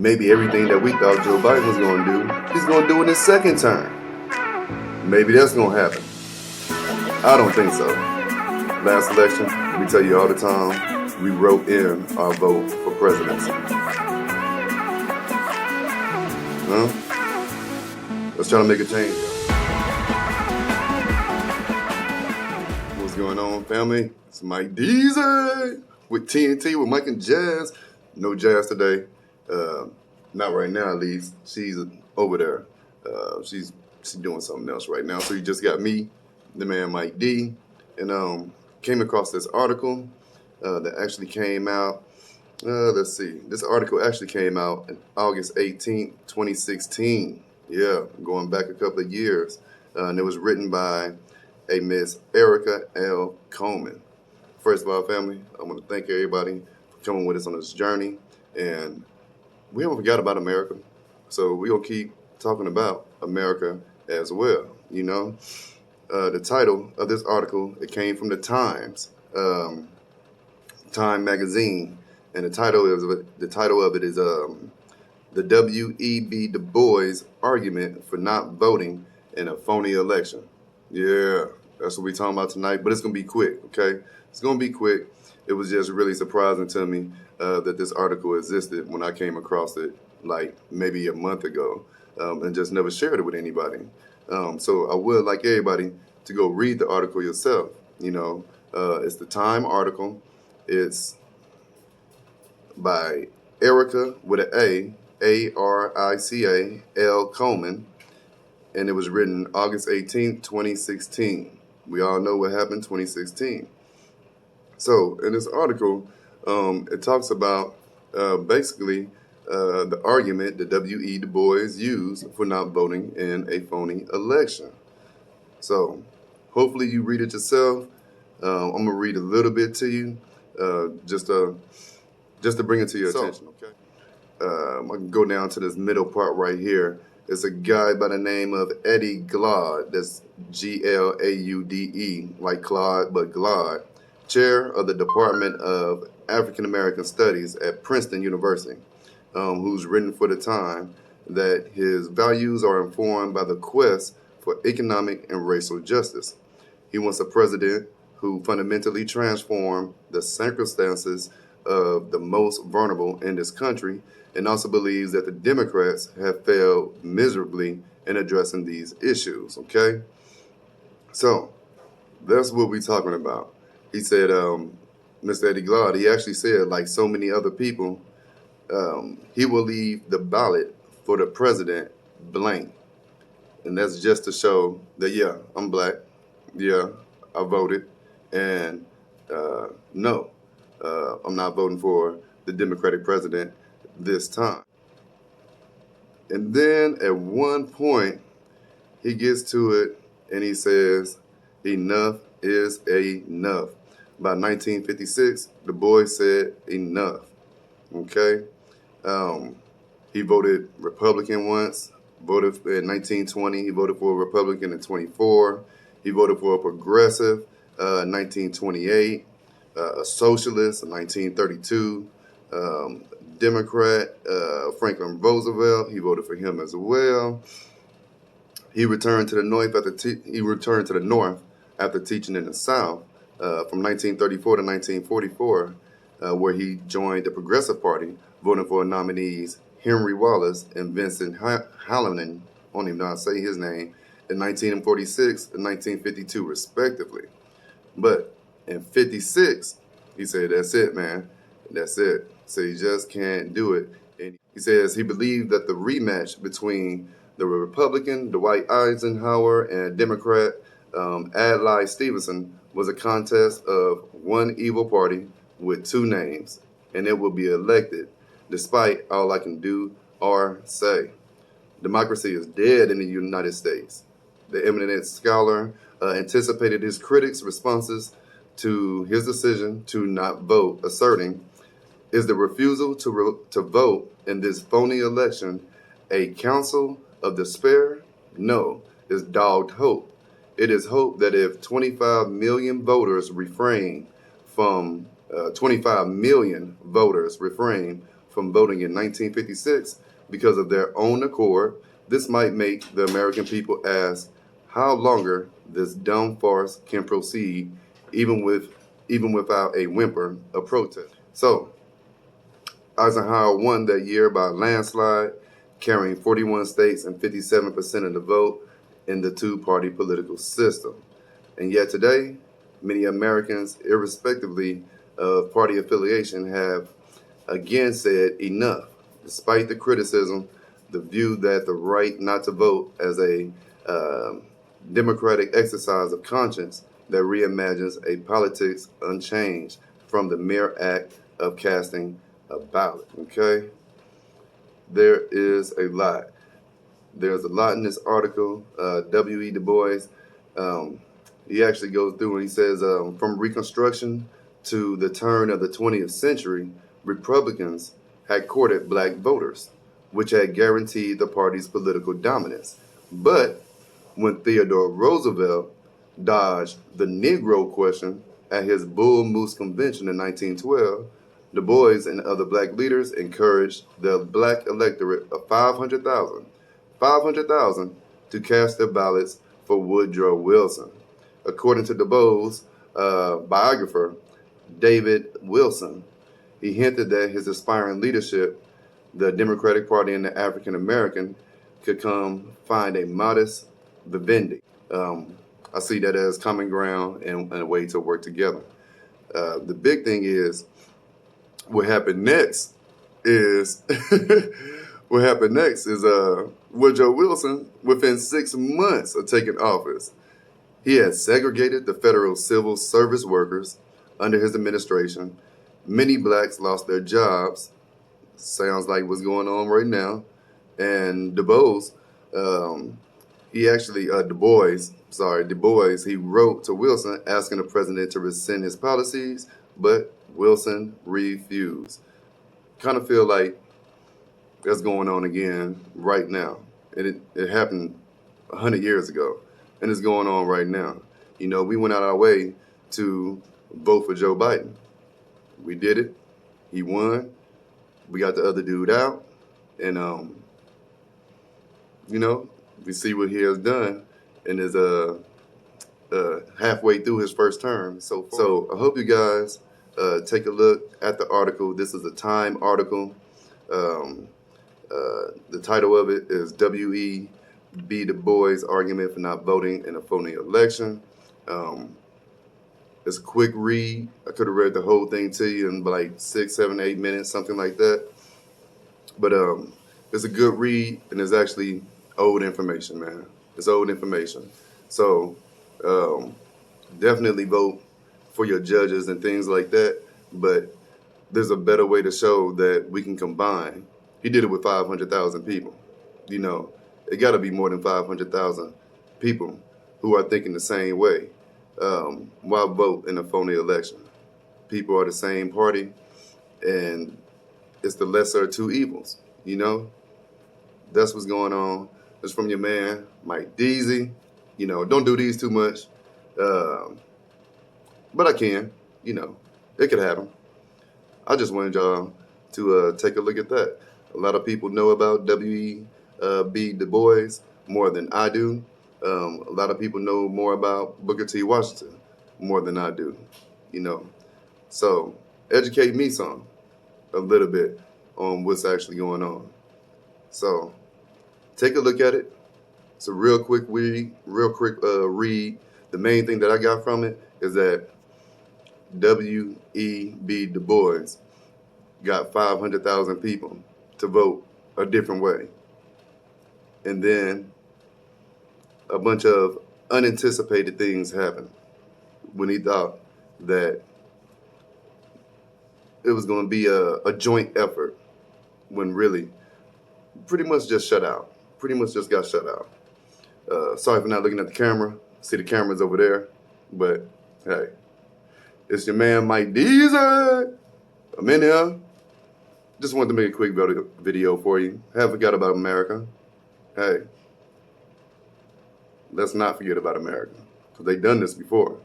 Maybe everything that we thought Joe Biden was going to do, he's going to do in his second term. Maybe that's going to happen. I don't think so. Last election, we tell you all the time, we wrote in our vote for presidency. Huh? Let's try to make a change. What's going on, family? It's Mike Deezy with TNT with Mike and Jazz. No Jazz today. Not right now, at least. She's over there. She's doing something else right now. So you just got me, the man Mike D, and came across this article that actually came out. Let's see. This article actually came out on August 18th, 2016. Yeah, going back a couple of years. And it was written by a Miss Erica L. Coleman. First of all, family, I want to thank everybody for coming with us on this journey. And we haven't forgot about America. So we're going to keep talking about America as well. You know, the title of this article, it came from the Times, Time magazine. And the title of it is the W.E.B. Du Bois argument for not voting in a phony election. Yeah, that's what we're talking about tonight. But it's going to be quick, okay? It's going to be quick. It was just really surprising to me that this article existed when I came across it like maybe a month ago and just never shared it with anybody. So I would like everybody to go read the article yourself. You know, it's the Time article. It's by Erica with an A-R-I-C-A, L. Coleman, and it was written August 18th, 2016. We all know what happened in 2016. So in this article, it talks about basically the argument that W.E. Du Bois used for not voting in a phony election. So hopefully you read it yourself. I'm going to read a little bit to you just to bring it to your attention, okay? I can go down to this middle part right here. It's a guy by the name of Eddie Glaude. That's G-L-A-U-D-E, like Claude, but Glaude, chair of the Department of African American Studies at Princeton University, who's written for the Time that his values are informed by the quest for economic and racial justice. He wants a president who fundamentally transformed the circumstances of the most vulnerable in this country, and also believes that the Democrats have failed miserably in addressing these issues, okay? So, that's what we're talking about. He said, Mr. Eddie Glaude, he actually said, like so many other people, he will leave the ballot for the president blank. And that's just to show that, yeah, I'm black. Yeah, I voted. And no. I'm not voting for the Democratic president this time. And then at one point, he gets to it and he says, enough is enough. By 1956, Du Bois said enough. Okay? He voted Republican once. Voted in 1920. He voted for a Republican in 24. He voted for a progressive in 1928. A socialist in 1932, Democrat Franklin Roosevelt. He voted for him as well. He returned to the North after teaching in the South from 1934 to 1944, where he joined the Progressive Party, voting for nominees Henry Wallace and Vincent Hallinan, I don't even know how to say his name, in 1946 and 1952, respectively. But in 56, he said, that's it, man. That's it. So you just can't do it. And he says he believed that the rematch between the Republican, Dwight Eisenhower, and Democrat, Adlai Stevenson, was a contest of one evil party with two names, and it will be elected, despite all I can do or say. Democracy is dead in the United States. The eminent scholar anticipated his critics' responses to his decision to not vote, asserting, is the refusal to vote in this phony election a counsel of despair? No, it's dogged hope. It is hope that if 25 million voters refrain from from voting in 1956 because of their own accord, this might make the American people ask how longer this dumb farce can proceed, even without a whimper of protest. So, Eisenhower won that year by a landslide, carrying 41 states and 57% of the vote in the two-party political system. And yet today, many Americans, irrespectively of party affiliation, have again said enough. Despite the criticism, the view that the right not to vote as a democratic exercise of conscience that reimagines a politics unchanged from the mere act of casting a ballot. Okay? There is a lot. There's a lot in this article. W.E. Du Bois, he actually goes through and he says, from Reconstruction to the turn of the 20th century, Republicans had courted black voters, which had guaranteed the party's political dominance. But when Theodore Roosevelt dodged the Negro question at his Bull Moose Convention in 1912, Du Bois and other black leaders encouraged the black electorate of 500,000 to cast their ballots for Woodrow Wilson. According to Du Bois' biographer, David Wilson, he hinted that his aspiring leadership, the Democratic Party and the African American, could come find a modest vivendi. I see that as common ground and a way to work together. The big thing is, what happened next is Woodrow Wilson, within 6 months of taking office, he had segregated the federal civil service workers under his administration. Many blacks lost their jobs. Sounds like what's going on right now. And Du Bois, he wrote to Wilson asking the president to rescind his policies, but Wilson refused. Kind of feel like that's going on again right now. And it happened 100 years ago, and it's going on right now. You know, we went out our way to vote for Joe Biden. We did it. He won. We got the other dude out. And, we see what he has done and is halfway through his first term so far. So I hope you guys take a look at the article. This is a Time article. The title of it is W.E.B. Du Bois' Argument for Not Voting in a Phony Election. It's a quick read. I could have read the whole thing to you in like 6, 7, 8 minutes, something like that. But it's a good read, and it's actually old information, man. It's old information. So definitely vote for your judges and things like that. But there's a better way to show that we can combine. He did it with 500,000 people. You know, it got to be more than 500,000 people who are thinking the same way. Why vote in a phony election? People are the same party, and it's the lesser of two evils, you know? That's what's going on. It's from your man, Mike Deasy. You know, don't do these too much. But I can, you know, it could happen. I just wanted y'all to take a look at that. A lot of people know about W.E.B. Du Bois more than I do. A lot of people know more about Booker T. Washington more than I do, you know. So educate me a little bit on what's actually going on. So take a look at it. It's a real quick read. The main thing that I got from it is that W.E.B. Du Bois got 500,000 people to vote a different way. And then a bunch of unanticipated things happened when he thought that it was going to be a joint effort, when really pretty much just shut out. Pretty much just got shut out. Sorry for not looking at the camera. See, the camera's over there. But hey, it's your man Mike Deasy. I'm in here. Just wanted to make a quick video for you. Haven't forgot about America. Hey, let's not forget about America, because they've done this before.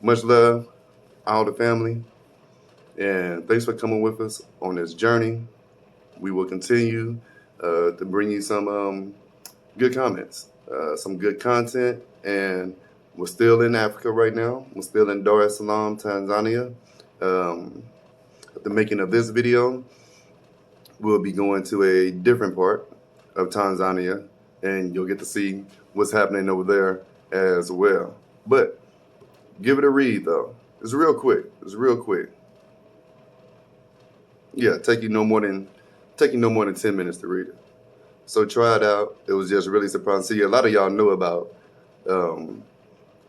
Much love, all the family. And thanks for coming with us on this journey. We will continue to bring you some good comments, some good content. And we're still in Africa right now. We're still in Dar es Salaam, Tanzania. At the making of this video, we'll be going to a different part of Tanzania, and you'll get to see what's happening over there as well. But give it a read, though. It's real quick. Yeah, take you no more than 10 minutes to read it. So try it out. It was just really surprising. See, a lot of y'all know about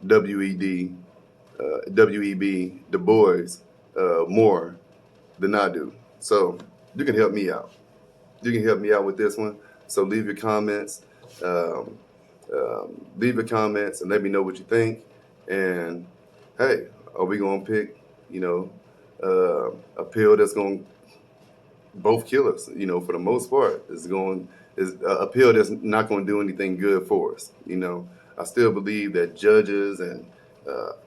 W.E.B. Du Bois more than I do. So you can help me out. You can help me out with this one. So leave your comments. Leave your comments and let me know what you think. And hey, are we gonna pick, a pill that's gonna both kill us? For the most part, is a pill that's not gonna do anything good for us. I still believe that judges and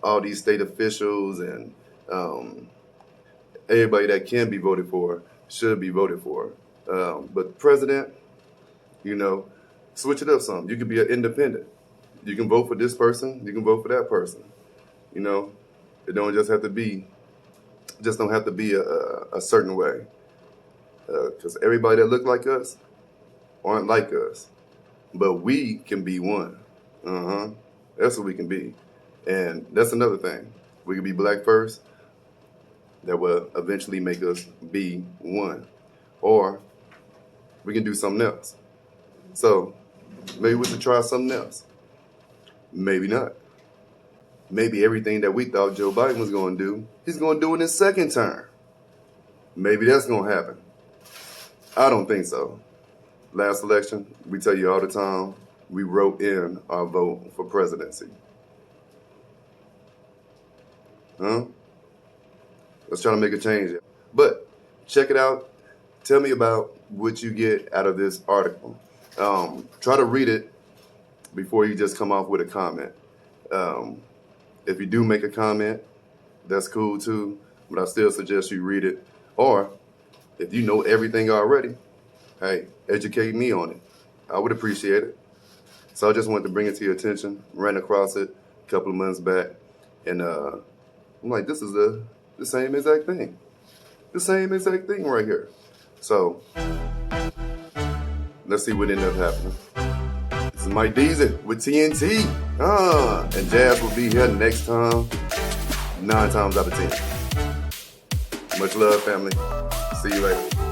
all these state officials and everybody that can be voted for should be voted for. But president, switch it up some. You could be an independent. You can vote for this person. You can vote for that person. It don't have to be a certain way. Because everybody that look like us aren't like us. But we can be one. That's what we can be. And that's another thing. We can be black first. That will eventually make us be one. Or we can do something else. So maybe we should try something else. Maybe not. Maybe everything that we thought Joe Biden was going to do, he's going to do in his second term. Maybe that's going to happen. I don't think so. Last election, we tell you all the time, we wrote in our vote for presidency. Let's try to make a change. But check it out. Tell me about what you get out of this article. Try to read it before you just come off with a comment. If you do make a comment, that's cool too, but I still suggest you read it. Or if you know everything already, hey, educate me on it. I would appreciate it. So I just wanted to bring it to your attention. Ran across it a couple of months back, and I'm like, this is the same exact thing. The same exact thing right here. So let's see what ended up happening. This is Mike Deezy with TNT. And Jazz will be here next time, 9 times out of 10. Much love, family. See you later.